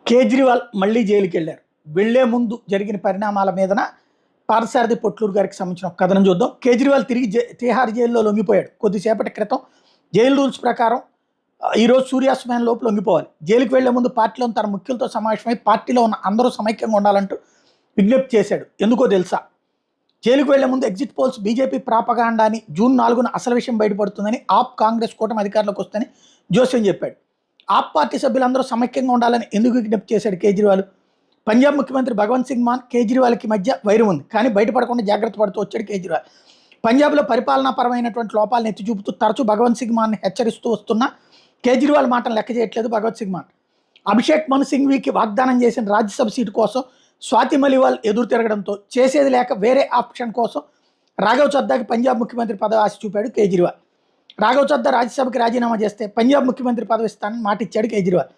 కేజ్రీవాల్ మళ్ళీ జైలుకి వెళ్ళారు. వెళ్లే ముందు జరిగిన పరిణామాల మీదన పార్థసారథి పొట్లూరు గారికి సంబంధించిన ఒక కథనం చూద్దాం. కేజ్రీవాల్ తిరిగి తిహార్ జైల్లో లొంగిపోయాడు. కొద్దిసేపటి క్రితం జైలు రూల్స్ ప్రకారం ఈరోజు సూర్యాస్తమయం లోపు లొంగిపోవాలి. జైలుకి వెళ్లే ముందు పార్టీలోని తన ముఖ్యులతో సమావేశమై పార్టీలో ఉన్న అందరూ సమైక్యంగా ఉండాలంటూ విజ్ఞప్తి చేశాడు. ఎందుకో తెలుసా? జైలుకు వెళ్లే ముందు ఎగ్జిట్ పోల్స్ బీజేపీ ప్రాపగాండాని జూన్ 4న అసలు విషయం బయటపడుతుందని, ఆప్ కాంగ్రెస్ కూటమి అధికారంలోకి వస్తుందని జోస్యం చెప్పాడు. ఆప్ పార్టీ సభ్యులందరూ సమైక్యంగా ఉండాలని ఎందుకు విజ్ఞప్తి చేశాడు కేజ్రీవాల్? పంజాబ్ ముఖ్యమంత్రి భగవంత్ సింగ్ మాన్ కేజ్రీవాల్కి మధ్య వైరం ఉంది, కానీ బయటపడకుండా జాగ్రత్త పడుతూ వచ్చాడు కేజ్రీవాల్. పంజాబ్లో పరిపాలనాపరమైనటువంటి లోపాలను ఎత్తి చూపుతూ తరచూ భగవంత్ సింగ్ మాన్ని హెచ్చరిస్తూ వస్తున్న కేజ్రీవాల్ మాటను లెక్క చేయట్లేదు భగవంత్ సింగ్ మాన్. అభిషేక్ మను సింఘ్వీకి వాగ్దానం చేసిన రాజ్యసభ సీటు కోసం స్వాతి మలివాల్ ఎదురు తిరగడంతో చేసేది లేక వేరే ఆప్షన్ కోసం రాఘవ్ చద్దాకి పంజాబ్ ముఖ్యమంత్రి పదవి ఆశ చూపాడు కేజ్రీవాల్. రాఘవ్ చద్దా రాజ్యసభకి రాజీనామా చేస్తే పంజాబ్ ముఖ్యమంత్రి పదవి ఇస్తానని మాట ఇచ్చాడు కేజ్రీవాల్.